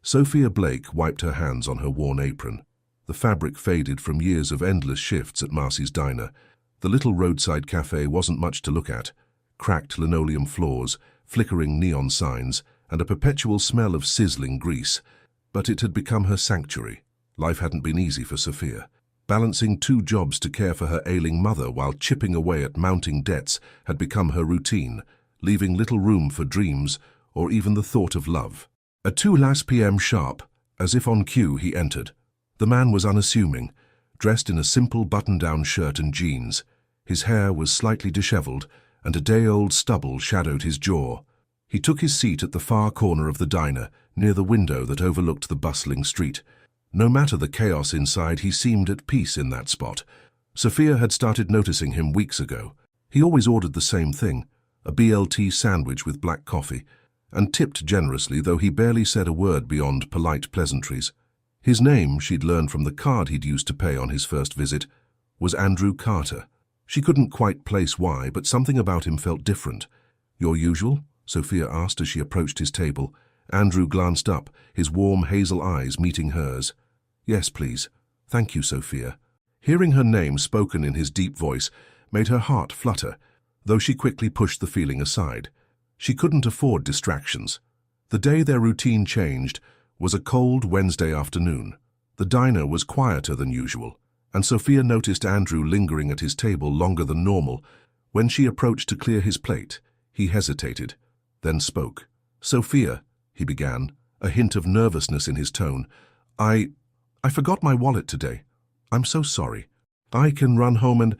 Sophia Blake wiped her hands on her worn apron. The fabric faded from years of endless shifts at Marcy's diner. The little roadside cafe wasn't much to look at. Cracked linoleum floors, flickering neon signs, and a perpetual smell of sizzling grease. But it had become her sanctuary. Life hadn't been easy for Sophia. Balancing 2 jobs to care for her ailing mother while chipping away at mounting debts had become her routine, leaving little room for dreams or even the thought of love. At 2 p.m. sharp, as if on cue, he entered. The man was unassuming, dressed in a simple button-down shirt and jeans. His hair was slightly disheveled, and a day-old stubble shadowed his jaw. He took his seat at the far corner of the diner, near the window that overlooked the bustling street. No matter the chaos inside, he seemed at peace in that spot. Sophia had started noticing him weeks ago. He always ordered the same thing, a BLT sandwich with black coffee, and tipped generously, though he barely said a word beyond polite pleasantries. His name, she'd learned from the card he'd used to pay on his first visit, was Andrew Carter. She couldn't quite place why, but something about him felt different. "Your usual?" Sophia asked as she approached his table. Andrew glanced up, his warm hazel eyes meeting hers. "Yes, please. Thank you, Sophia." Hearing her name spoken in his deep voice made her heart flutter, though she quickly pushed the feeling aside. She couldn't afford distractions. The day their routine changed was a cold Wednesday afternoon. The diner was quieter than usual, and Sophia noticed Andrew lingering at his table longer than normal. When she approached to clear his plate, he hesitated, then spoke. "Sophia," he began, a hint of nervousness in his tone, I forgot my wallet today. I'm so sorry. I can run home and—"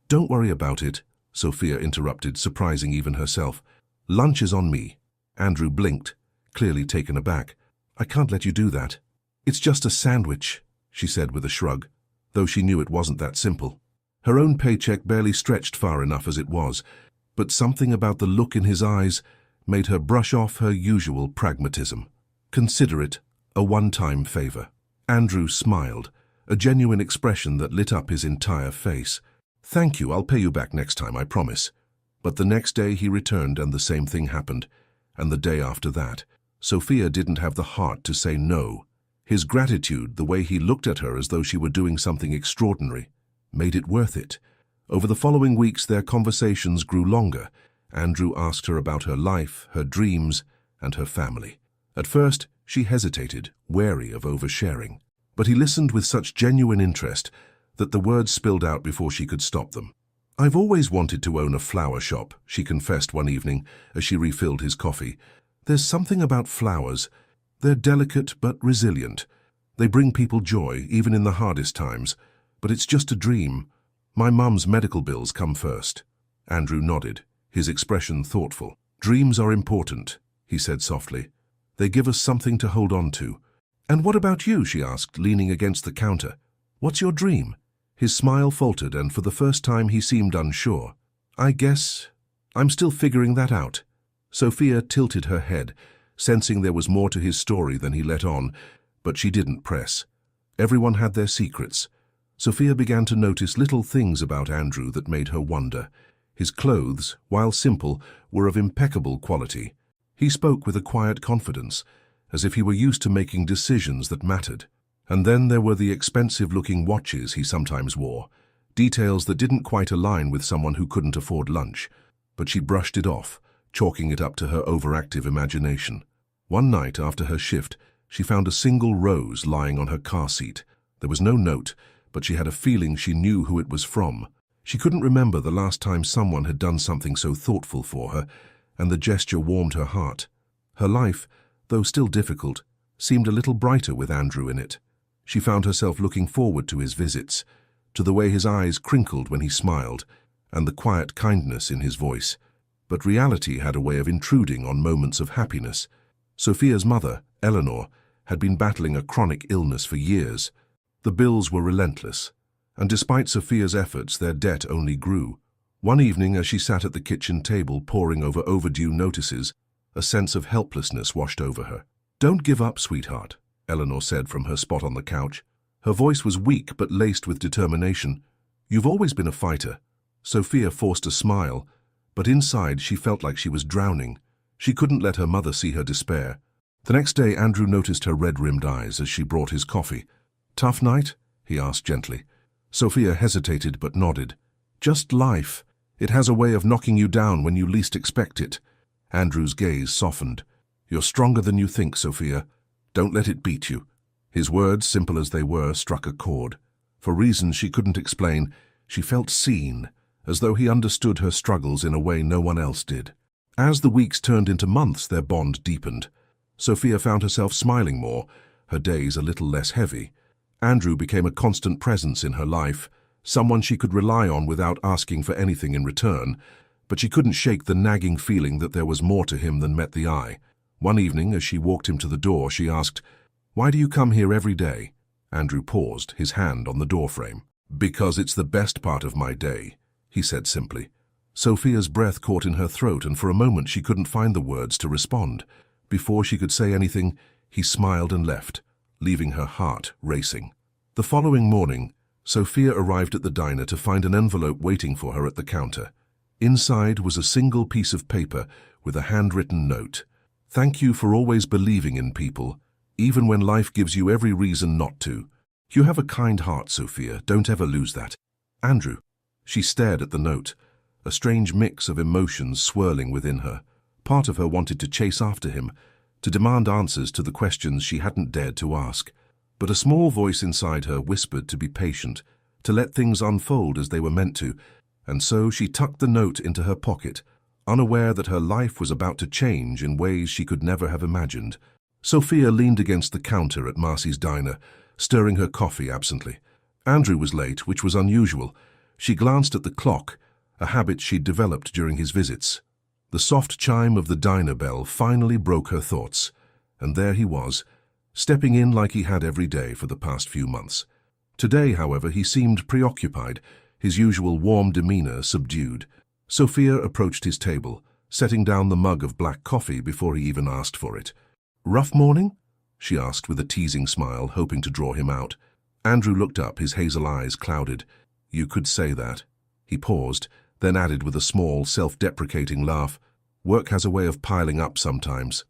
"Don't worry about it," Sophia interrupted, surprising even herself. "Lunch is on me." Andrew blinked, clearly taken aback. "I can't let you do that." "It's just a sandwich," she said with a shrug, though she knew it wasn't that simple. Her own paycheck barely stretched far enough as it was, but something about the look in his eyes made her brush off her usual pragmatism. "Consider it a one-time favor." Andrew smiled, a genuine expression that lit up his entire face. "Thank you, I'll pay you back next time, I promise." But the next day he returned and the same thing happened, and the day after that. Sophia didn't have the heart to say no. His gratitude, the way he looked at her as though she were doing something extraordinary, made it worth it. Over the following weeks their conversations grew longer. Andrew asked her about her life, her dreams, and her family. At first, she hesitated, wary of oversharing. But he listened with such genuine interest that the words spilled out before she could stop them. "I've always wanted to own a flower shop," she confessed one evening as she refilled his coffee. "There's something about flowers. They're delicate but resilient. They bring people joy, even in the hardest times. But it's just a dream. My mum's medical bills come first." Andrew nodded, his expression thoughtful. "Dreams are important," he said softly. "They give us something to hold on to." "And what about you?" she asked, leaning against the counter. "What's your dream?" His smile faltered, and for the first time he seemed unsure. "I guess I'm still figuring that out." Sophia tilted her head, sensing there was more to his story than he let on, but she didn't press. Everyone had their secrets. Sophia began to notice little things about Andrew that made her wonder. His clothes, while simple, were of impeccable quality. He spoke with a quiet confidence, as if he were used to making decisions that mattered. And then there were the expensive-looking watches he sometimes wore, details that didn't quite align with someone who couldn't afford lunch. But she brushed it off, chalking it up to her overactive imagination. One night after her shift, she found a single rose lying on her car seat. There was no note, but she had a feeling she knew who it was from. She couldn't remember the last time someone had done something so thoughtful for her, and the gesture warmed her heart. Her life, though still difficult, seemed a little brighter with Andrew in it. She found herself looking forward to his visits, to the way his eyes crinkled when he smiled, and the quiet kindness in his voice. But reality had a way of intruding on moments of happiness. Sophia's mother, Eleanor, had been battling a chronic illness for years. The bills were relentless, and despite Sophia's efforts, their debt only grew. One evening, as she sat at the kitchen table poring over overdue notices, a sense of helplessness washed over her. "Don't give up, sweetheart," Eleanor said from her spot on the couch. Her voice was weak but laced with determination. "You've always been a fighter." Sophia forced a smile, but inside she felt like she was drowning. She couldn't let her mother see her despair. The next day, Andrew noticed her red-rimmed eyes as she brought his coffee. "Tough night?" he asked gently. Sophia hesitated but nodded. "Just life. It has a way of knocking you down when you least expect it." Andrew's gaze softened. "You're stronger than you think, Sophia. Don't let it beat you." His words, simple as they were, struck a chord. For reasons she couldn't explain, she felt seen, as though he understood her struggles in a way no one else did. As the weeks turned into months, their bond deepened. Sophia found herself smiling more, her days a little less heavy. Andrew became a constant presence in her life, someone she could rely on without asking for anything in return, but she couldn't shake the nagging feeling that there was more to him than met the eye. One evening, as she walked him to the door, she asked, "Why do you come here every day?" Andrew paused, his hand on the doorframe. "Because it's the best part of my day," he said simply. Sophia's breath caught in her throat, and for a moment she couldn't find the words to respond. Before she could say anything, he smiled and left, leaving her heart racing. The following morning, Sophia arrived at the diner to find an envelope waiting for her at the counter. Inside was a single piece of paper with a handwritten note. "Thank you for always believing in people, even when life gives you every reason not to. You have a kind heart, Sophia. Don't ever lose that. Andrew." She stared at the note, a strange mix of emotions swirling within her. Part of her wanted to chase after him, to demand answers to the questions she hadn't dared to ask. But a small voice inside her whispered to be patient, to let things unfold as they were meant to, and so she tucked the note into her pocket, unaware that her life was about to change in ways she could never have imagined. Sophia leaned against the counter at Marcy's diner, stirring her coffee absently. Andrew was late, which was unusual. She glanced at the clock, a habit she'd developed during his visits. The soft chime of the diner bell finally broke her thoughts, and there he was, stepping in like he had every day for the past few months. Today, however, he seemed preoccupied, his usual warm demeanor subdued. Sophia approached his table, setting down the mug of black coffee before he even asked for it. "Rough morning?" she asked with a teasing smile, hoping to draw him out. Andrew looked up, his hazel eyes clouded. "You could say that." He paused, then added with a small, self-deprecating laugh, "Work has a way of piling up sometimes."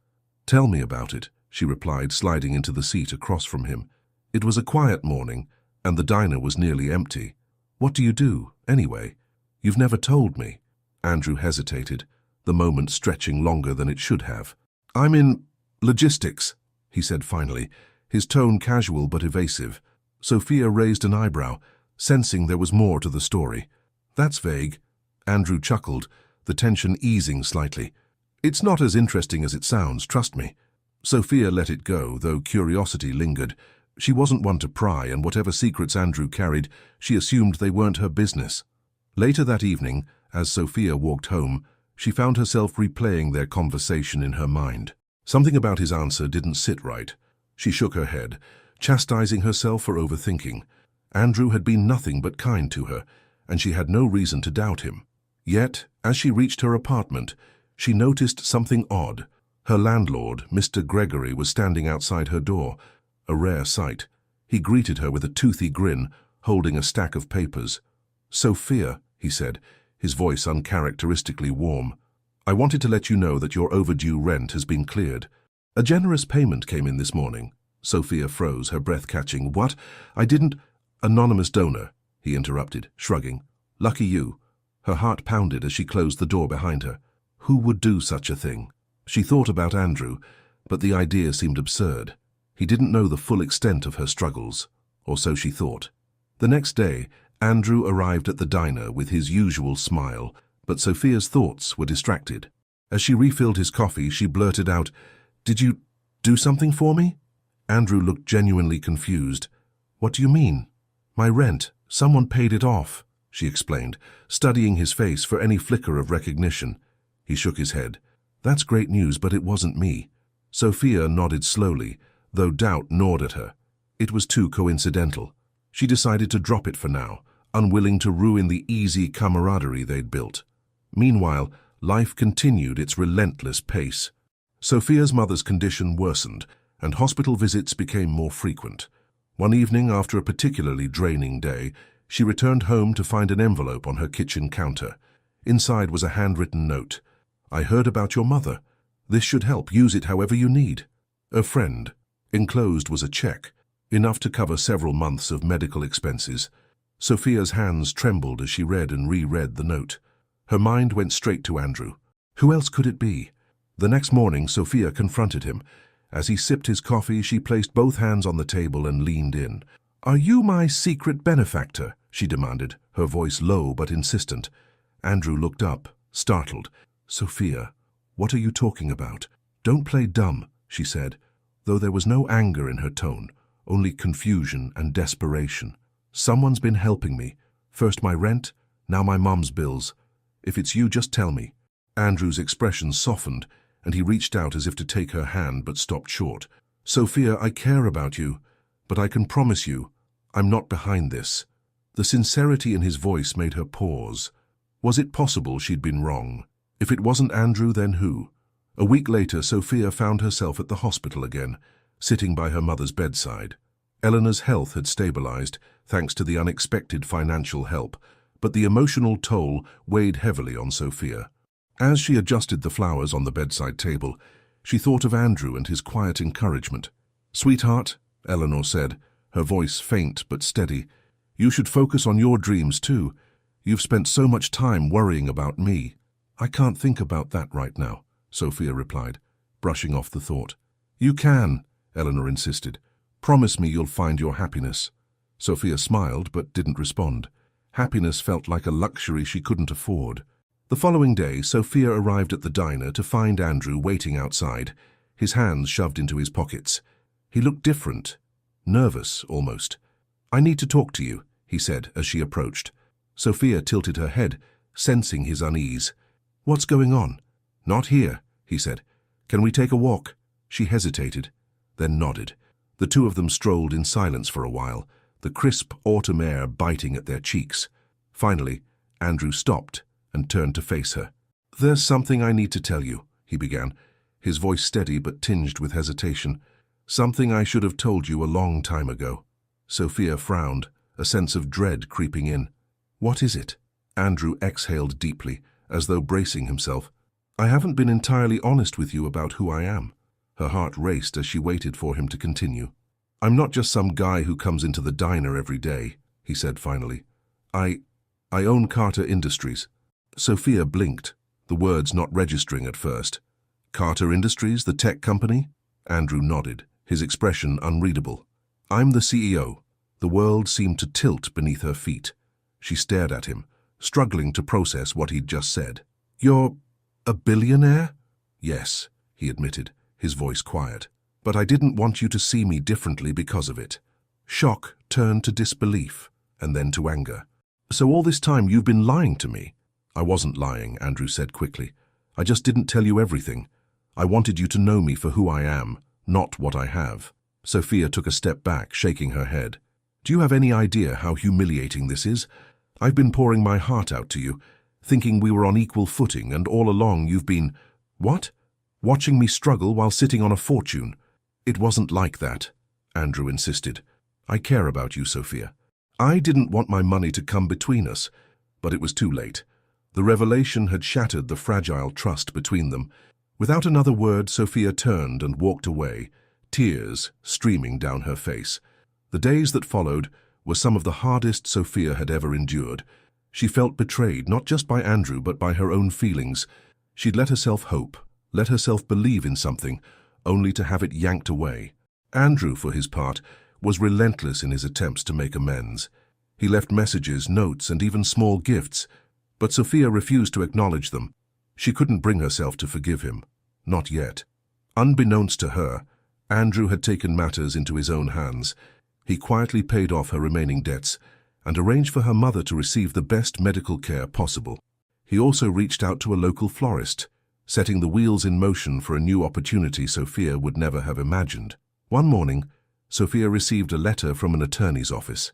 "Tell me about it," she replied, sliding into the seat across from him. It was a quiet morning, and the diner was nearly empty. "What do you do, anyway? You've never told me." Andrew hesitated, the moment stretching longer than it should have. "I'm in logistics," he said finally, his tone casual but evasive. Sophia raised an eyebrow, sensing there was more to the story. "That's vague." Andrew chuckled, the tension easing slightly. "It's not as interesting as it sounds, trust me." Sophia let it go, though curiosity lingered. She wasn't one to pry, and whatever secrets Andrew carried, she assumed they weren't her business. Later that evening, as Sophia walked home, she found herself replaying their conversation in her mind. Something about his answer didn't sit right. She shook her head, chastising herself for overthinking. Andrew had been nothing but kind to her, and she had no reason to doubt him. Yet, as she reached her apartment, she noticed something odd. Her landlord, Mr. Gregory, was standing outside her door, a rare sight. He greeted her with a toothy grin, holding a stack of papers. "Sophia," he said, his voice uncharacteristically warm, "I wanted to let you know that your overdue rent has been cleared. A generous payment came in this morning." Sophia froze, her breath catching. "What? I didn't—" "Anonymous donor," he interrupted, shrugging. "Lucky you." Her heart pounded as she closed the door behind her. Who would do such a thing? She thought about Andrew, but the idea seemed absurd. He didn't know the full extent of her struggles, or so she thought. The next day, Andrew arrived at the diner with his usual smile, but Sophia's thoughts were distracted. As she refilled his coffee, she blurted out, "Did you do something for me?" Andrew looked genuinely confused. "What do you mean?" "My rent. Someone paid it off," she explained, studying his face for any flicker of recognition. He shook his head. "That's great news, but it wasn't me." Sophia nodded slowly, though doubt gnawed at her. It was too coincidental. She decided to drop it for now, unwilling to ruin the easy camaraderie they'd built. Meanwhile, life continued its relentless pace. Sophia's mother's condition worsened, and hospital visits became more frequent. One evening, after a particularly draining day, she returned home to find an envelope on her kitchen counter. Inside was a handwritten note. "I heard about your mother. This should help. Use it however you need." A friend. Enclosed was a check, enough to cover several months of medical expenses. Sophia's hands trembled as she read and reread the note. Her mind went straight to Andrew. Who else could it be? The next morning, Sophia confronted him. As he sipped his coffee, she placed both hands on the table and leaned in. "Are you my secret benefactor?" she demanded, her voice low but insistent. Andrew looked up, startled. "Sophia, what are you talking about? Don't play dumb," she said, though there was no anger in her tone, only confusion and desperation. "Someone's been helping me. First my rent, now my mom's bills. If it's you, just tell me." Andrew's expression softened, and he reached out as if to take her hand but stopped short. "Sophia, I care about you, but I can promise you, I'm not behind this." The sincerity in his voice made her pause. Was it possible she'd been wrong? If it wasn't Andrew, then who? A week later, Sophia found herself at the hospital again, sitting by her mother's bedside. Eleanor's health had stabilized, thanks to the unexpected financial help, but the emotional toll weighed heavily on Sophia. As she adjusted the flowers on the bedside table, she thought of Andrew and his quiet encouragement. "Sweetheart," Eleanor said, her voice faint but steady, "you should focus on your dreams too. You've spent so much time worrying about me." "I can't think about that right now," Sophia replied, brushing off the thought. "You can," Eleanor insisted. "Promise me you'll find your happiness." Sophia smiled but didn't respond. Happiness felt like a luxury she couldn't afford. The following day, Sophia arrived at the diner to find Andrew waiting outside, his hands shoved into his pockets. He looked different, nervous almost. "I need to talk to you," he said as she approached. Sophia tilted her head, sensing his unease. "What's going on?" "Not here," he said. "Can we take a walk?" She hesitated, then nodded. The two of them strolled in silence for a while, the crisp autumn air biting at their cheeks. Finally, Andrew stopped and turned to face her. "There's something I need to tell you," he began, his voice steady but tinged with hesitation. "Something I should have told you a long time ago." Sophia frowned, a sense of dread creeping in. "What is it?" Andrew exhaled deeply, as though bracing himself. "I haven't been entirely honest with you about who I am." Her heart raced as she waited for him to continue. "I'm not just some guy who comes into the diner every day," he said finally. I own Carter Industries." Sophia blinked, the words not registering at first. "Carter Industries, the tech company?" Andrew nodded, his expression unreadable. "I'm the CEO." The world seemed to tilt beneath her feet. She stared at him, struggling to process what he'd just said. "You're a billionaire?" "Yes," he admitted, his voice quiet. "But I didn't want you to see me differently because of it." Shock turned to disbelief, and then to anger. "So all this time you've been lying to me?" "I wasn't lying," Andrew said quickly. "I just didn't tell you everything. I wanted you to know me for who I am, not what I have." Sophia took a step back, shaking her head. "Do you have any idea how humiliating this is? I've been pouring my heart out to you, thinking we were on equal footing, and all along you've been—" "What?" "Watching me struggle while sitting on a fortune." "It wasn't like that," Andrew insisted. "I care about you, Sophia. I didn't want my money to come between us, but it was too late. The revelation had shattered the fragile trust between them. Without another word, Sophia turned and walked away, tears streaming down her face. The days that followed were some of the hardest Sophia had ever endured. She felt betrayed, not just by Andrew, but by her own feelings. She'd let herself hope, let herself believe in something, only to have it yanked away. Andrew, for his part, was relentless in his attempts to make amends. He left messages, notes, and even small gifts, but Sophia refused to acknowledge them. She couldn't bring herself to forgive him. Not yet. Unbeknownst to her, Andrew had taken matters into his own hands. He quietly paid off her remaining debts and arranged for her mother to receive the best medical care possible. He also reached out to a local florist, setting the wheels in motion for a new opportunity Sophia would never have imagined. One morning, Sophia received a letter from an attorney's office.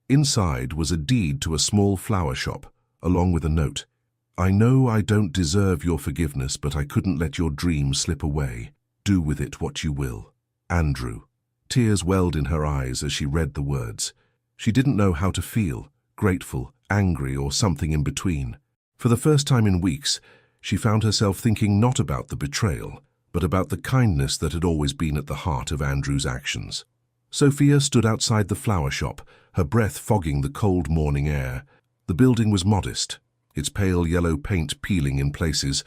Inside was a deed to a small flower shop, along with a note. "I know I don't deserve your forgiveness, but I couldn't let your dream slip away. Do with it what you will. Andrew." Tears welled in her eyes as she read the words. She didn't know how to feel, grateful, angry, or something in between. For the first time in weeks, she found herself thinking not about the betrayal, but about the kindness that had always been at the heart of Andrew's actions. Sophia stood outside the flower shop, her breath fogging the cold morning air. The building was modest, its pale yellow paint peeling in places,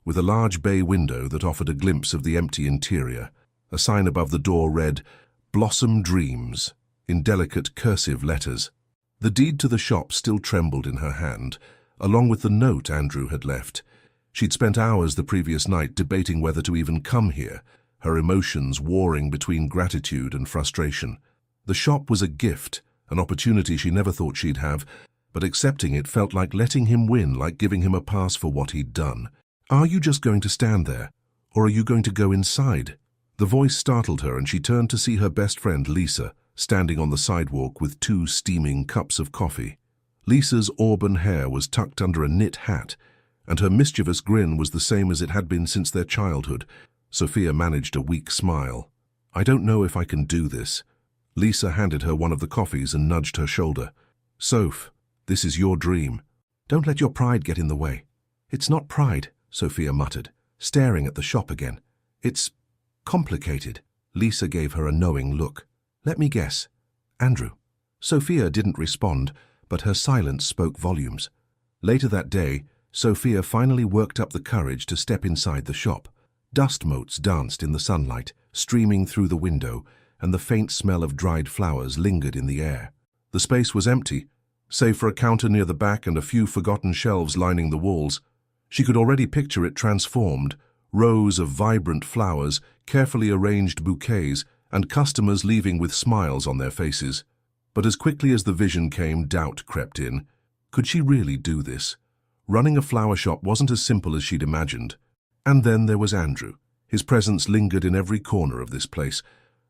with a large bay window that offered a glimpse of the empty interior. A sign above the door read, "Blossom Dreams," in delicate cursive letters. The deed to the shop still trembled in her hand, along with the note Andrew had left. She'd spent hours the previous night debating whether to even come here, her emotions warring between gratitude and frustration. The shop was a gift, an opportunity she never thought she'd have, but accepting it felt like letting him win, like giving him a pass for what he'd done. "Are you just going to stand there, or are you going to go inside?" The voice startled her, and she turned to see her best friend Lisa, standing on the sidewalk with 2 steaming cups of coffee. Lisa's auburn hair was tucked under a knit hat, and her mischievous grin was the same as it had been since their childhood. Sophia managed a weak smile. "I don't know if I can do this." Lisa handed her one of the coffees and nudged her shoulder. "Soph, this is your dream. Don't let your pride get in the way." "It's not pride," Sophia muttered, staring at the shop again. "It's complicated." Lisa gave her a knowing look. "Let me guess. Andrew." Sophia didn't respond, but her silence spoke volumes. Later that day, Sophia finally worked up the courage to step inside the shop. Dust motes danced in the sunlight, streaming through the window, and the faint smell of dried flowers lingered in the air. The space was empty, save for a counter near the back and a few forgotten shelves lining the walls. She could already picture it transformed, rows of vibrant flowers, carefully arranged bouquets, and customers leaving with smiles on their faces. But as quickly as the vision came, doubt crept in. Could she really do this? Running a flower shop wasn't as simple as she'd imagined. And then there was Andrew. His presence lingered in every corner of this place,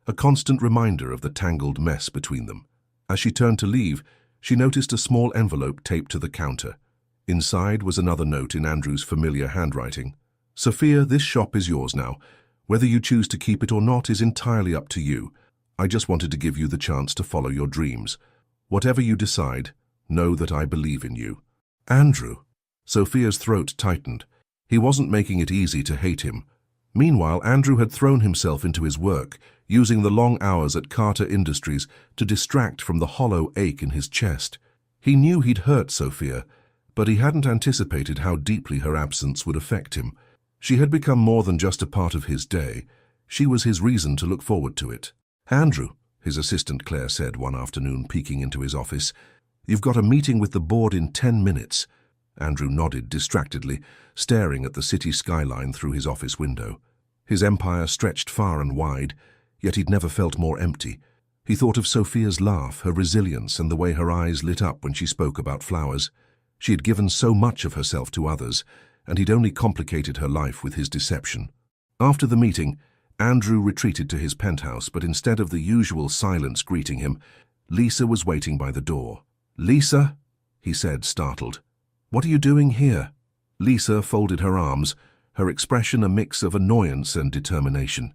a constant reminder of the tangled mess between them. As she turned to leave, she noticed a small envelope taped to the counter. Inside was another note in Andrew's familiar handwriting. "Sophia, this shop is yours now. Whether you choose to keep it or not is entirely up to you. I just wanted to give you the chance to follow your dreams. Whatever you decide, know that I believe in you." Andrew. Sophia's throat tightened. He wasn't making it easy to hate him. Meanwhile, Andrew had thrown himself into his work, using the long hours at Carter Industries to distract from the hollow ache in his chest. He knew he'd hurt Sophia, but he hadn't anticipated how deeply her absence would affect him. She had become more than just a part of his day. She was his reason to look forward to it. "Andrew," his assistant Claire said one afternoon, peeking into his office, "you've got a meeting with the board in 10 minutes. Andrew nodded distractedly, staring at the city skyline through his office window. His empire stretched far and wide, yet he'd never felt more empty. He thought of Sophia's laugh, her resilience, and the way her eyes lit up when she spoke about flowers. She had given so much of herself to others, and he'd only complicated her life with his deception. After the meeting, Andrew retreated to his penthouse, but instead of the usual silence greeting him, Lisa was waiting by the door. "Lisa?" he said, startled. "What are you doing here?" Lisa folded her arms, her expression a mix of annoyance and determination.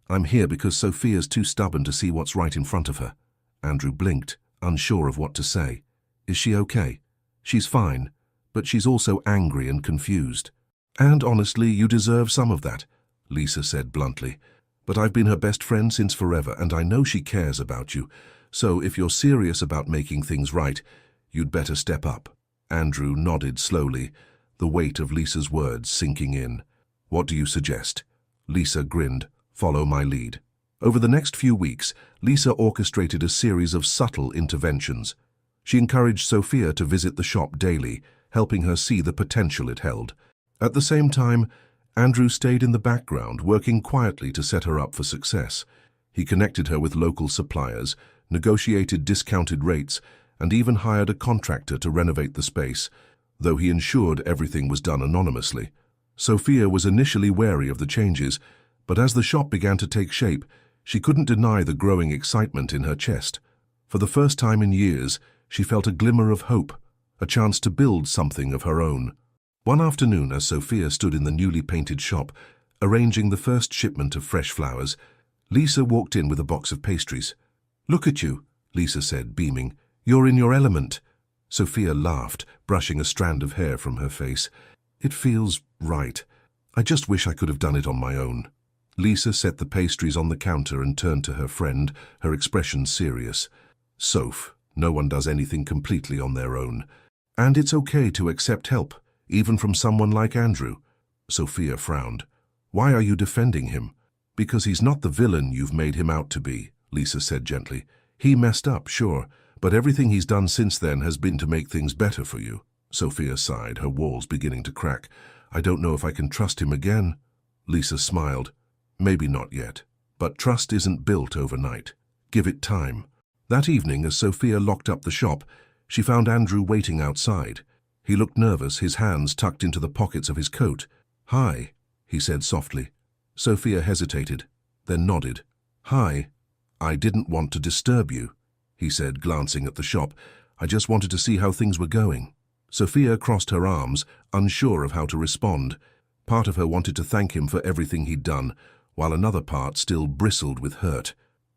"I'm here because Sophia's too stubborn to see what's right in front of her." Andrew blinked, unsure of what to say. "Is she okay?" "She's fine, but she's also angry and confused." "And honestly, you deserve some of that," Lisa said bluntly. "But I've been her best friend since forever, and I know she cares about you. So if you're serious about making things right, you'd better step up." Andrew nodded slowly, the weight of Lisa's words sinking in. "What do you suggest?" Lisa grinned. "Follow my lead." Over the next few weeks, Lisa orchestrated a series of subtle interventions. She encouraged Sophia to visit the shop daily, helping her see the potential it held. At the same time, Andrew stayed in the background, working quietly to set her up for success. He connected her with local suppliers, negotiated discounted rates, and even hired a contractor to renovate the space, though he ensured everything was done anonymously. Sophia was initially wary of the changes, but as the shop began to take shape, she couldn't deny the growing excitement in her chest. For the first time in years, she felt a glimmer of hope, a chance to build something of her own. One afternoon, as Sophia stood in the newly painted shop, arranging the first shipment of fresh flowers, Lisa walked in with a box of pastries. "Look at you," Lisa said, beaming. "You're in your element." Sophia laughed, brushing a strand of hair from her face. "It feels right. I just wish I could have done it on my own." Lisa set the pastries on the counter and turned to her friend, her expression serious. Soph, no one does anything completely on their own. And it's okay to accept help, even from someone like Andrew. Sophia frowned. Why are you defending him? Because he's not the villain you've made him out to be, Lisa said gently. He messed up, sure, but everything he's done since then has been to make things better for you. Sophia sighed, her walls beginning to crack. I don't know if I can trust him again. Lisa smiled. Maybe not yet, but trust isn't built overnight. Give it time. That evening, as Sophia locked up the shop, she found Andrew waiting outside. He looked nervous, his hands tucked into the pockets of his coat. Hi, he said softly. Sophia hesitated, then nodded. Hi. I didn't want to disturb you, he said, glancing at the shop. I just wanted to see how things were going. Sophia crossed her arms, unsure of how to respond. Part of her wanted to thank him for everything he'd done, while another part still bristled with hurt.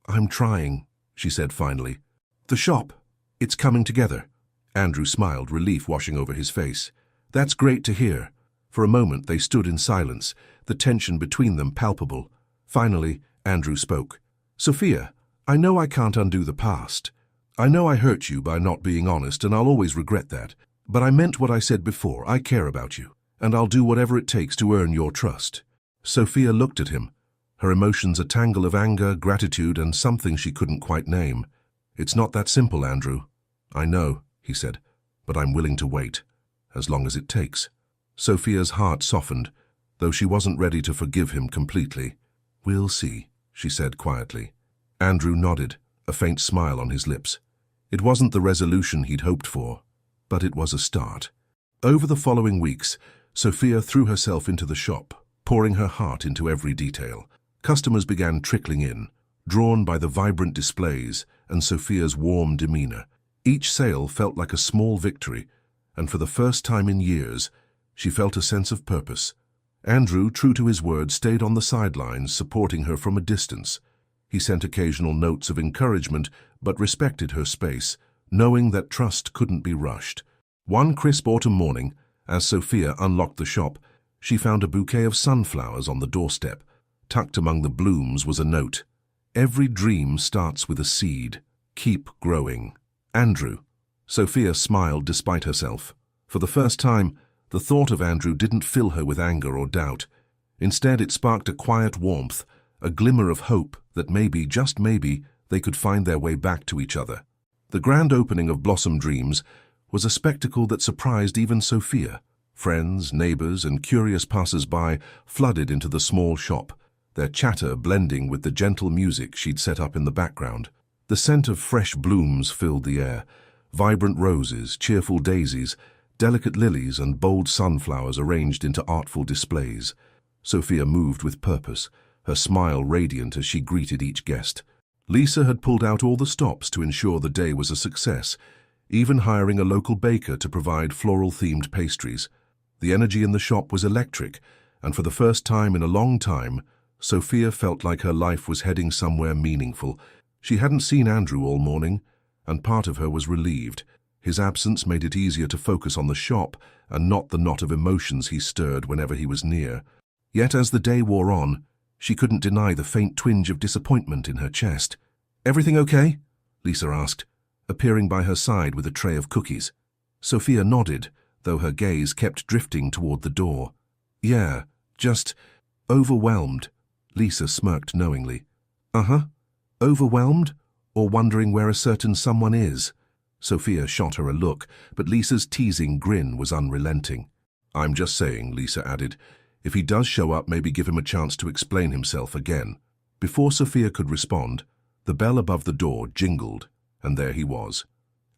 I'm trying, she said finally. The shop. It's coming together. Andrew smiled, relief washing over his face. That's great to hear. For a moment they stood in silence, the tension between them palpable. Finally, Andrew spoke. Sophia, I know I can't undo the past. I know I hurt you by not being honest, and I'll always regret that. But I meant what I said before. I care about you, and I'll do whatever it takes to earn your trust. Sophia looked at him, her emotions a tangle of anger, gratitude, and something she couldn't quite name. It's not that simple, Andrew. I know, he said, but I'm willing to wait, as long as it takes. Sophia's heart softened, though she wasn't ready to forgive him completely. We'll see, she said quietly. Andrew nodded, a faint smile on his lips. It wasn't the resolution he'd hoped for, but it was a start. Over the following weeks, Sophia threw herself into the shop, pouring her heart into every detail. Customers began trickling in, drawn by the vibrant displays and Sophia's warm demeanor. Each sale felt like a small victory, and for the first time in years, she felt a sense of purpose. Andrew, true to his word, stayed on the sidelines, supporting her from a distance. He sent occasional notes of encouragement, but respected her space, knowing that trust couldn't be rushed. One crisp autumn morning, as Sophia unlocked the shop, she found a bouquet of sunflowers on the doorstep. Tucked among the blooms was a note. Every dream starts with a seed. Keep growing. Andrew. Sophia smiled despite herself. For the first time, the thought of Andrew didn't fill her with anger or doubt. Instead, it sparked a quiet warmth, a glimmer of hope that maybe, just maybe, they could find their way back to each other. The grand opening of Blossom Dreams was a spectacle that surprised even Sophia. Friends, neighbors, and curious passers-by flooded into the small shop, their chatter blending with the gentle music she'd set up in the background. The scent of fresh blooms filled the air. Vibrant roses, cheerful daisies, delicate lilies, and bold sunflowers arranged into artful displays. Sophia moved with purpose, her smile radiant as she greeted each guest. Lisa had pulled out all the stops to ensure the day was a success, even hiring a local baker to provide floral-themed pastries. The energy in the shop was electric, and for the first time in a long time, Sophia felt like her life was heading somewhere meaningful. She hadn't seen Andrew all morning, and part of her was relieved. His absence made it easier to focus on the shop and not the knot of emotions he stirred whenever he was near. Yet as the day wore on, she couldn't deny the faint twinge of disappointment in her chest. Everything okay? Lisa asked, appearing by her side with a tray of cookies. Sophia nodded, though her gaze kept drifting toward the door. Yeah, just overwhelmed. Lisa smirked knowingly. Uh-huh. Overwhelmed? Or wondering where a certain someone is? Sophia shot her a look, but Lisa's teasing grin was unrelenting. I'm just saying, Lisa added. If he does show up, maybe give him a chance to explain himself again. Before Sophia could respond, the bell above the door jingled, and there he was.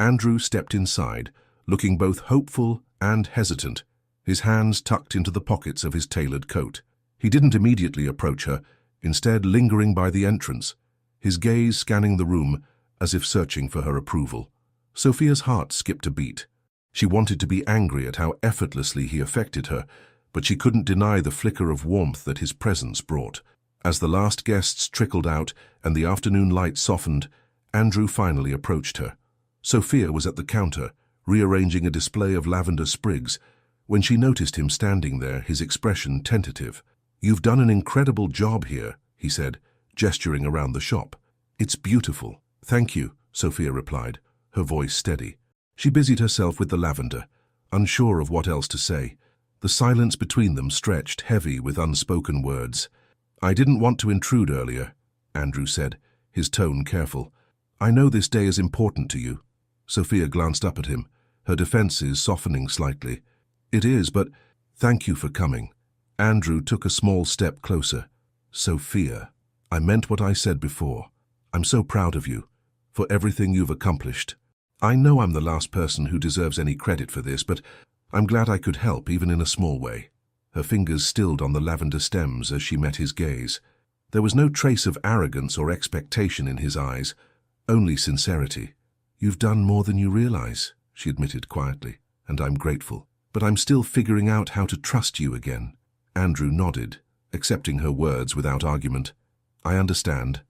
Andrew stepped inside, looking both hopeful and hesitant, his hands tucked into the pockets of his tailored coat. He didn't immediately approach her, instead lingering by the entrance, his gaze scanning the room as if searching for her approval. Sophia's heart skipped a beat. She wanted to be angry at how effortlessly he affected her, but she couldn't deny the flicker of warmth that his presence brought. As the last guests trickled out and the afternoon light softened, Andrew finally approached her. Sophia was at the counter, rearranging a display of lavender sprigs. When she noticed him standing there, his expression tentative. "You've done an incredible job here," he said, gesturing around the shop. "It's beautiful." "Thank you," Sophia replied, her voice steady. She busied herself with the lavender, unsure of what else to say. The silence between them stretched, heavy with unspoken words. "I didn't want to intrude earlier," Andrew said, his tone careful. "I know this day is important to you." Sophia glanced up at him, her defenses softening slightly. "It is, but thank you for coming." Andrew took a small step closer. "Sophia, I meant what I said before. I'm so proud of you, for everything you've accomplished. I know I'm the last person who deserves any credit for this, but I'm glad I could help, even in a small way." Her fingers stilled on the lavender stems as she met his gaze. There was no trace of arrogance or expectation in his eyes, only sincerity. "You've done more than you realize," she admitted quietly, "and I'm grateful. But I'm still figuring out how to trust you again." Andrew nodded, accepting her words without argument. "I understand,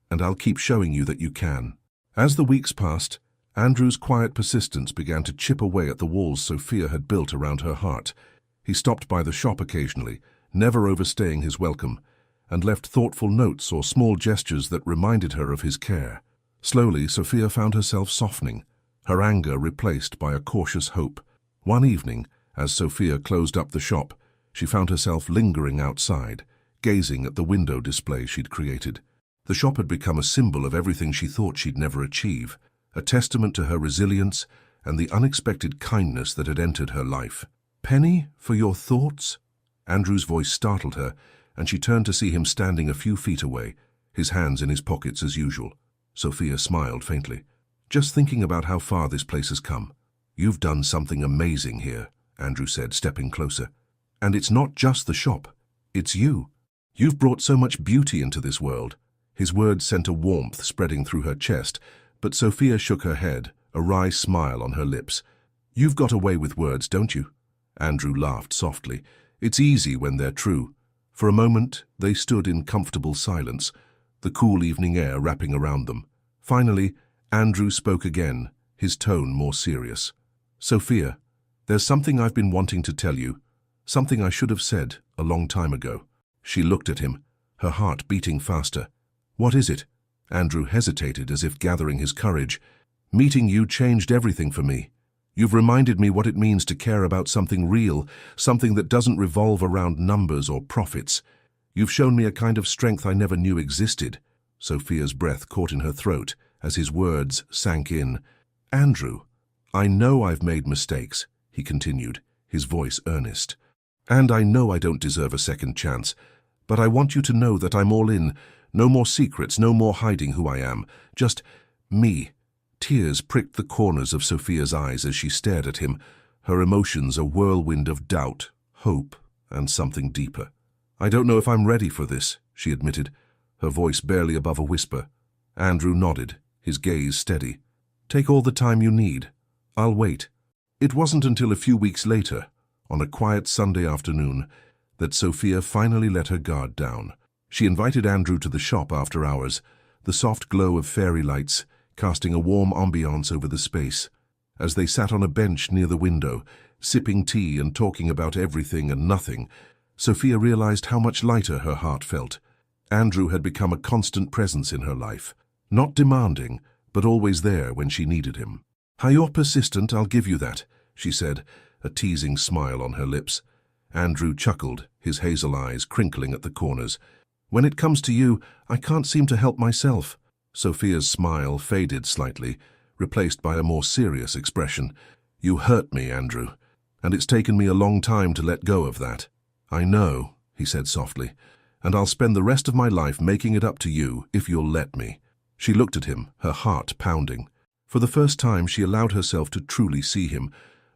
and I'll keep showing you that you can." As the weeks passed, Andrew's quiet persistence began to chip away at the walls Sophia had built around her heart. He stopped by the shop occasionally, never overstaying his welcome, and left thoughtful notes or small gestures that reminded her of his care. Slowly, Sophia found herself softening, her anger replaced by a cautious hope. One evening, as Sophia closed up the shop, she found herself lingering outside, gazing at the window display she'd created. The shop had become a symbol of everything she thought she'd never achieve, a testament to her resilience and the unexpected kindness that had entered her life. "Penny, for your thoughts?" Andrew's voice startled her, and she turned to see him standing a few feet away, his hands in his pockets as usual. Sophia smiled faintly. "Just thinking about how far this place has come." "You've done something amazing here," Andrew said, stepping closer. "And it's not just the shop, it's you. You've brought so much beauty into this world." His words sent a warmth spreading through her chest, but Sophia shook her head, a wry smile on her lips. "You've got away with words, don't you?" Andrew laughed softly. "It's easy when they're true." For a moment, they stood in comfortable silence, the cool evening air wrapping around them. Finally, Andrew spoke again, his tone more serious. "Sophia, there's something I've been wanting to tell you, something I should have said a long time ago." She looked at him, her heart beating faster. "What is it?" Andrew hesitated, as if gathering his courage. "Meeting you changed everything for me. You've reminded me what it means to care about something real, something that doesn't revolve around numbers or profits. You've shown me a kind of strength I never knew existed." Sophia's breath caught in her throat as his words sank in. "Andrew, I know I've made mistakes," he continued, his voice earnest. "And I know I don't deserve a second chance. But I want you to know that I'm all in. No more secrets, no more hiding who I am. Just me." Tears pricked the corners of Sophia's eyes as she stared at him, her emotions a whirlwind of doubt, hope, and something deeper. "I don't know if I'm ready for this," she admitted, her voice barely above a whisper. Andrew nodded, his gaze steady. "Take all the time you need. I'll wait." It wasn't until a few weeks later, on a quiet Sunday afternoon, that Sophia finally let her guard down. She invited Andrew to the shop after hours, the soft glow of fairy lights casting a warm ambiance over the space. As they sat on a bench near the window, sipping tea and talking about everything and nothing, Sophia realized how much lighter her heart felt. Andrew had become a constant presence in her life, not demanding, but always there when she needed him. "You're persistent, I'll give you that," she said, a teasing smile on her lips. Andrew chuckled, his hazel eyes crinkling at the corners. "When it comes to you, I can't seem to help myself." Sophia's smile faded slightly, replaced by a more serious expression. "You hurt me, Andrew, and it's taken me a long time to let go of that." "I know," he said softly, "and I'll spend the rest of my life making it up to you if you'll let me." She looked at him, her heart pounding. For the first time, she allowed herself to truly see him,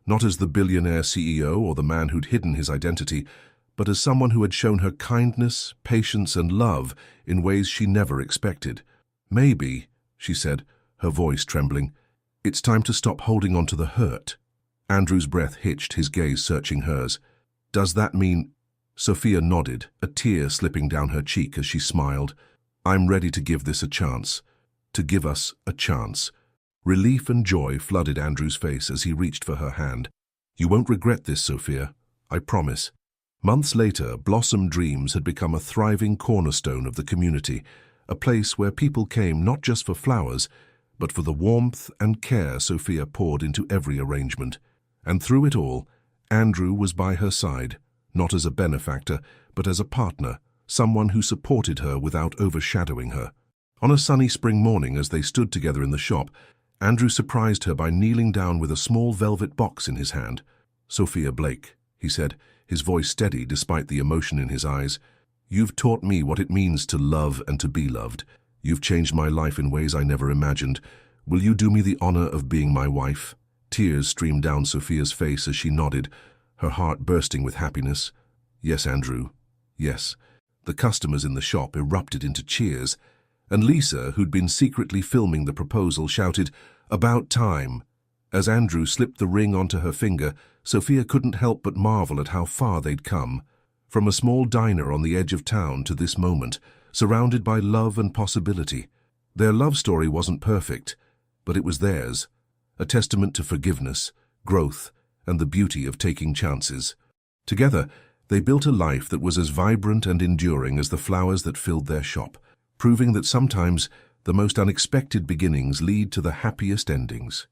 not as the billionaire CEO or the man who'd hidden his identity, but as someone who had shown her kindness, patience, and love in ways she never expected. "Maybe," she said, her voice trembling, "it's time to stop holding on to the hurt." Andrew's breath hitched, his gaze searching hers. "Does that mean—" Sophia nodded, a tear slipping down her cheek as she smiled. "I'm ready to give this a chance. To give us a chance." Relief and joy flooded Andrew's face as he reached for her hand. "You won't regret this, Sophia. I promise." Months later, Blossom Dreams had become a thriving cornerstone of the community, a place where people came not just for flowers, but for the warmth and care Sophia poured into every arrangement. And through it all, Andrew was by her side, not as a benefactor, but as a partner, someone who supported her without overshadowing her. On a sunny spring morning, as they stood together in the shop, Andrew surprised her by kneeling down with a small velvet box in his hand. "Sophia Blake," he said, his voice steady despite the emotion in his eyes, "you've taught me what it means to love and to be loved. You've changed my life in ways I never imagined. Will you do me the honor of being my wife?" Tears streamed down Sophia's face as she nodded, her heart bursting with happiness. "Yes, Andrew, yes." The customers in the shop erupted into cheers, and Lisa, who'd been secretly filming the proposal, shouted, "About time." As Andrew slipped the ring onto her finger, Sophia couldn't help but marvel at how far they'd come. From a small diner on the edge of town to this moment, surrounded by love and possibility. Their love story wasn't perfect, but it was theirs, a testament to forgiveness, growth, and the beauty of taking chances. Together, they built a life that was as vibrant and enduring as the flowers that filled their shop, proving that sometimes the most unexpected beginnings lead to the happiest endings.